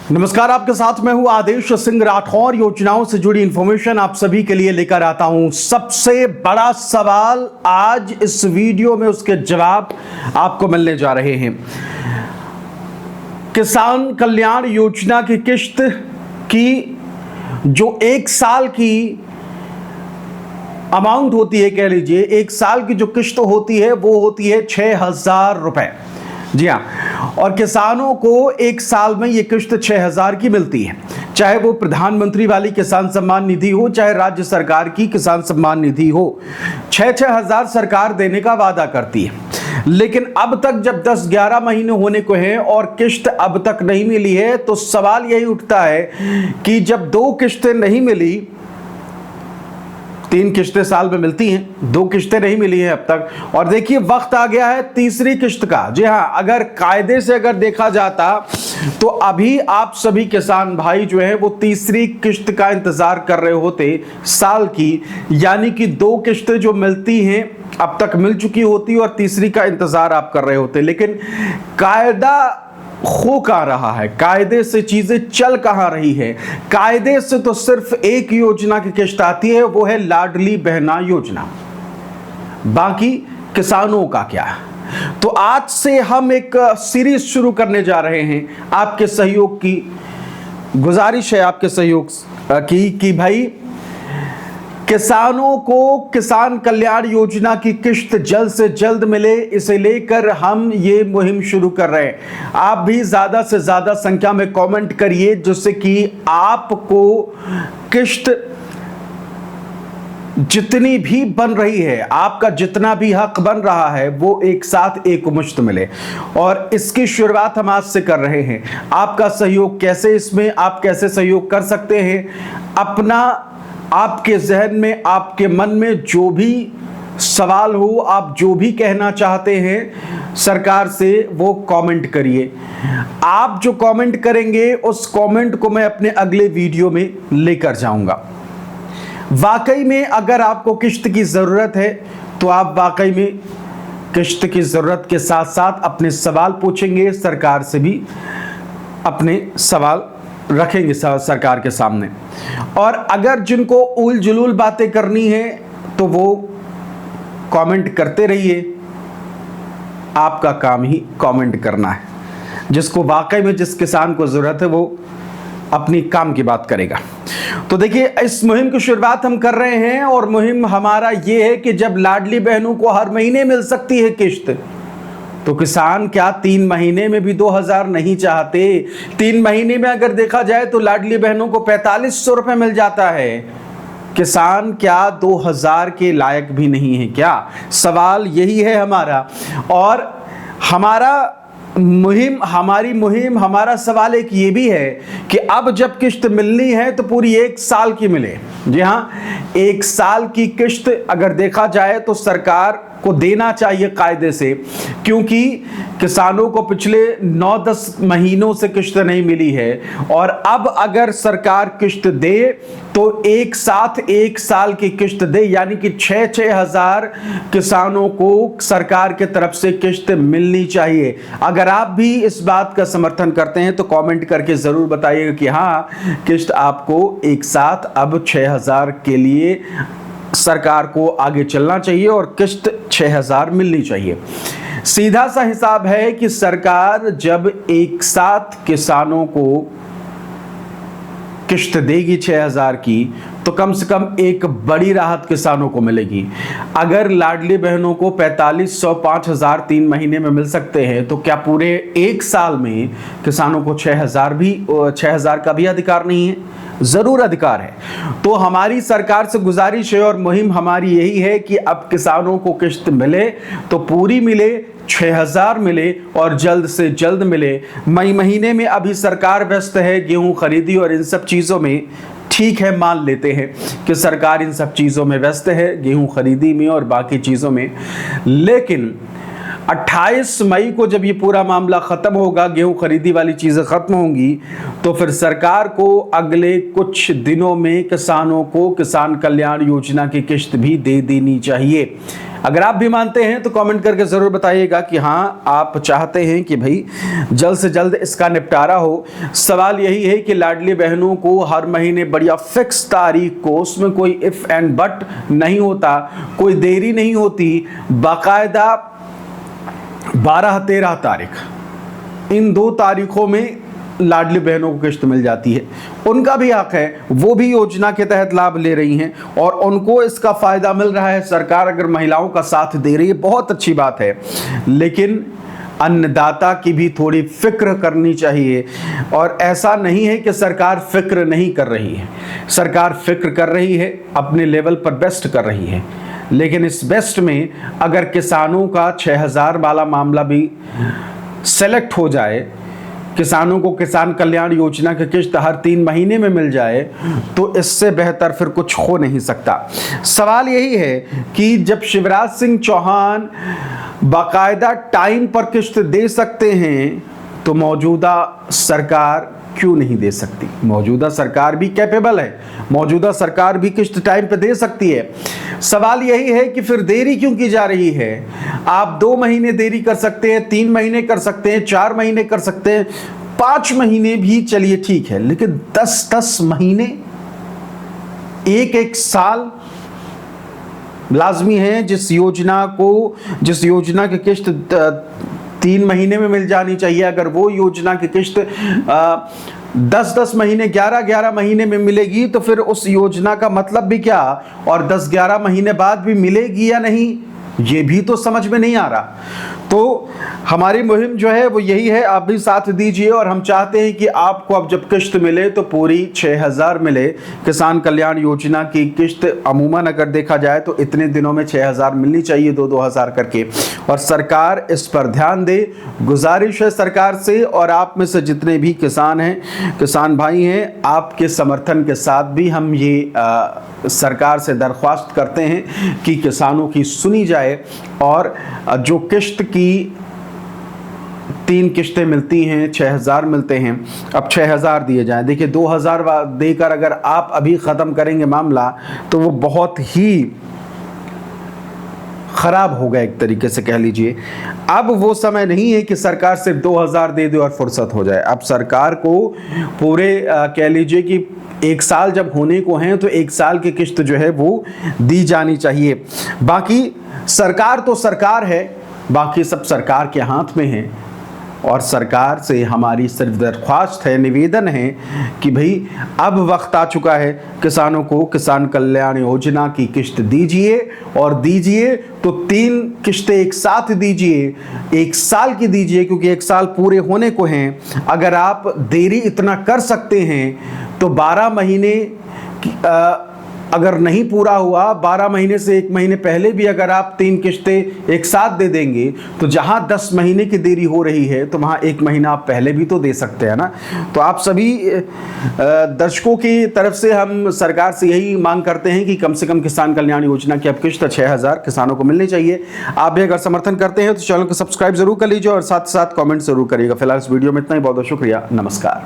नमस्कार, आपके साथ मैं हूं आदेश सिंह राठौर। योजनाओं से जुड़ी इंफॉर्मेशन आप सभी के लिए लेकर आता हूं। सबसे बड़ा सवाल आज इस वीडियो में, उसके जवाब आपको मिलने जा रहे हैं। किसान कल्याण योजना की किश्त की जो एक साल की अमाउंट होती है, कह लीजिए एक साल की जो किश्त होती है वो होती है 6,000 रुपए। जी हाँ, और किसानों को एक साल में ये किश्त 6,000 की मिलती है, चाहे वो प्रधानमंत्री वाली किसान सम्मान निधि हो, चाहे राज्य सरकार की किसान सम्मान निधि हो। 6,000 सरकार देने का वादा करती है, लेकिन अब तक जब 10-11 महीने होने को हैं और किश्त अब तक नहीं मिली है, तो सवाल यही उठता है कि जब 2 किश्तें नहीं मिली, 3 किश्तें साल में मिलती हैं, 2 किश्तें नहीं मिली हैं अब तक, और देखिए वक्त आ गया है तीसरी किश्त का। जी हां, अगर कायदे से अगर देखा जाता तो अभी आप सभी किसान भाई जो हैं वो तीसरी किश्त का इंतजार कर रहे होते साल की, यानी कि 2 किश्तें जो मिलती हैं अब तक मिल चुकी होती और तीसरी का इंतजार आप कर रहे होते। लेकिन कायदा हो कहां रहा है, कायदे से चीजें चल कहां रही है। कायदे से तो सिर्फ एक योजना की किश्त आती है, वो है लाडली बहना योजना। बाकी किसानों का क्या। तो आज से हम एक सीरीज शुरू करने जा रहे हैं। आपके सहयोग की गुजारिश है, आपके सहयोग की कि भाई किसानों को किसान कल्याण योजना की किश्त जल्द से जल्द मिले, इसे लेकर हम ये मुहिम शुरू कर रहे हैं। आप भी ज्यादा से ज्यादा संख्या में कमेंट करिए, जिससे कि आपको किश्त जितनी भी बन रही है, आपका जितना भी हक बन रहा है, वो एक साथ एक मुश्त मिले। और इसकी शुरुआत हम आज से कर रहे हैं। आपका सहयोग कैसे, इसमें आप कैसे सहयोग कर सकते हैं, अपना आपके जहन में, आपके मन में जो भी सवाल हो, आप जो भी कहना चाहते हैं सरकार से, वो कमेंट करिए। आप जो कमेंट करेंगे उस कमेंट को मैं अपने अगले वीडियो में लेकर जाऊंगा। वाकई में अगर आपको किश्त की जरूरत है तो आप वाकई में किश्त की जरूरत के साथ साथ अपने सवाल पूछेंगे, सरकार से भी अपने सवाल रखेंगे सरकार के सामने। और अगर जिनको उल जुलूल बातें करनी है तो वो कमेंट करते रहिए, आपका काम ही कमेंट करना है। जिसको वाकई में जिस किसान को जरूरत है वो अपनी काम की बात करेगा। तो देखिए, इस मुहिम की शुरुआत हम कर रहे हैं और मुहिम हमारा ये है कि जब लाडली बहनों को हर महीने मिल सकती है किश्त, तो किसान क्या 3 महीने में भी 2,000 नहीं चाहते? 3 महीने में अगर देखा जाए तो लाडली बहनों को 4,500 रुपए मिल जाता है। किसान क्या 2,000 के लायक भी नहीं है क्या? सवाल यही है हमारा। और हमारी मुहिम हमारा सवाल एक ये भी है कि अब जब किश्त मिलनी है तो पूरी 1 साल की मिले। जी हाँ, 1 साल की किश्त अगर देखा जाए तो सरकार को देना चाहिए कायदे से, क्योंकि किसानों को पिछले 9-10 महीनों से किश्त नहीं मिली है। और अब अगर सरकार किश्त दे तो एक साथ 1 साल की किश्त दे, यानी कि 6,000 किसानों को सरकार के तरफ से किश्त मिलनी चाहिए। अगर आप भी इस बात का समर्थन करते हैं तो कमेंट करके जरूर बताइएगा कि हाँ, किश्त आपको एक साथ अब 6,000 के लिए सरकार को आगे चलना चाहिए और किश्त 6,000 मिलनी चाहिए। सीधा सा हिसाब है कि सरकार जब एक साथ किसानों को किश्त देगी 6,000 की, तो कम से कम एक बड़ी राहत किसानों को मिलेगी। अगर लाडली बहनों को 4,500, 5,000 3 महीने में मिल सकते हैं, तो क्या पूरे 1 साल में किसानों को 6,000 का भी अधिकार नहीं है? जरूर अधिकार है। तो हमारी सरकार से गुजारिश है और मुहिम हमारी यही है कि अब किसानों को किश्त मिले तो पूरी मिले, 6,000 मिले और जल्द से जल्द मिले। मई महीने में अभी सरकार व्यस्त है गेहूं खरीदी और इन सब चीज़ों में। ठीक है, मान लेते हैं कि सरकार इन सब चीज़ों में व्यस्त है, गेहूं खरीदी में और बाकी चीज़ों में, लेकिन 28 मई को जब ये पूरा मामला खत्म होगा, गेहूं खरीदी वाली चीजें खत्म होंगी, तो फिर सरकार को अगले कुछ दिनों में किसानों को किसान कल्याण योजना की किश्त भी दे देनी चाहिए। अगर आप भी मानते हैं तो कमेंट करके ज़रूर बताइएगा कि हाँ, आप चाहते हैं कि भाई जल्द से जल्द इसका निपटारा हो। सवाल यही है कि लाडली बहनों को हर महीने बढ़िया फिक्स तारीख को, उसमें कोई इफ़ एंड बट नहीं होता, कोई देरी नहीं होती, बाकायदा 12-13 तारीख, इन 2 तारीखों में लाडली बहनों को किश्त मिल जाती है। उनका भी हक है, वो भी योजना के तहत लाभ ले रही हैं और उनको इसका फ़ायदा मिल रहा है। सरकार अगर महिलाओं का साथ दे रही है, बहुत अच्छी बात है, लेकिन अन्नदाता की भी थोड़ी फिक्र करनी चाहिए। और ऐसा नहीं है कि सरकार फिक्र नहीं कर रही है, सरकार फिक्र कर रही है, अपने लेवल पर बेस्ट कर रही है, लेकिन इस बेस्ट में अगर किसानों का 6000 वाला मामला भी सेलेक्ट हो जाए, किसानों को किसान कल्याण योजना की किश्त हर 3 महीने में मिल जाए, तो इससे बेहतर फिर कुछ हो नहीं सकता। सवाल यही है कि जब शिवराज सिंह चौहान बाकायदा टाइम पर किश्त दे सकते हैं, तो मौजूदा सरकार क्यों नहीं दे सकती? मौजूदा सरकार भी कैपेबल है, मौजूदा सरकार भी किश्त टाइम पे दे सकती है। सवाल यही है कि फिर देरी क्यों की जा रही है? आप 2 महीने देरी कर सकते हैं, 3 महीने कर सकते हैं, 4 महीने कर सकते हैं, 5 महीने भी चलिए ठीक है, लेकिन 10-10 महीने, 1-1 साल लाजमी है। जिस योजना की किश्त 3 महीने में मिल जानी चाहिए, अगर वो योजना की किश्त 10-10 महीने, 11-11 महीने में मिलेगी, तो फिर उस योजना का मतलब भी क्या? और 10-11 महीने बाद भी मिलेगी या नहीं, ये भी तो समझ में नहीं आ रहा। तो हमारी मुहिम जो है वो यही है, आप भी साथ दीजिए। और हम चाहते हैं कि आपको अब जब किश्त मिले तो पूरी 6000 मिले। किसान कल्याण योजना की किश्त अमूमन अगर देखा जाए तो इतने दिनों में 6000 मिलनी चाहिए, 2-2 हज़ार करके, और सरकार इस पर ध्यान दे। गुजारिश है सरकार से, और आप में से जितने भी किसान हैं, किसान भाई हैं, आपके समर्थन के साथ भी हम ये सरकार से दरख्वास्त करते हैं कि किसानों की सुनी जाए और जो किश्त की 3 किश्तें मिलती हैं, 6000 मिलते हैं, अब 6000 दिए जाएं। देखिए 2000 देकर अगर आप अभी ख़त्म करेंगे मामला, तो वो बहुत ही ख़राब होगा, एक तरीके से कह लीजिए। अब वो समय नहीं है कि सरकार सिर्फ 2000 दे दे और फुर्सत हो जाए। अब सरकार को पूरे कह लीजिए कि 1 साल जब होने को हैं, तो 1 साल की किश्त जो है वो दी जानी चाहिए। बाकी सरकार तो सरकार है, बाकी सब सरकार के हाथ में है, और सरकार से हमारी सिर्फ दरख्वास्त है, निवेदन है कि भाई अब वक्त आ चुका है, किसानों को किसान कल्याण योजना की किश्त दीजिए, और दीजिए तो 3 किश्तें एक साथ दीजिए, 1 साल की दीजिए, क्योंकि 1 साल पूरे होने को हैं। अगर आप देरी इतना कर सकते हैं तो 12 महीने अगर नहीं पूरा हुआ, 12 महीने से 1 महीने पहले भी अगर आप 3 किश्तें एक साथ दे देंगे, तो जहां 10 महीने की देरी हो रही है, तो वहां 1 महीना आप पहले भी तो दे सकते हैं ना। तो आप सभी दर्शकों की तरफ से हम सरकार से यही मांग करते हैं कि कम से कम किसान कल्याण योजना की अब किश्त 6000 किसानों को मिलनी चाहिए। आप भी अगर समर्थन करते हैं तो चैनल को सब्सक्राइब जरूर कर लीजिए और साथ साथ कॉमेंट जरूर करिएगा। फिलहाल इस वीडियो में इतना ही, बहुत बहुत शुक्रिया, नमस्कार।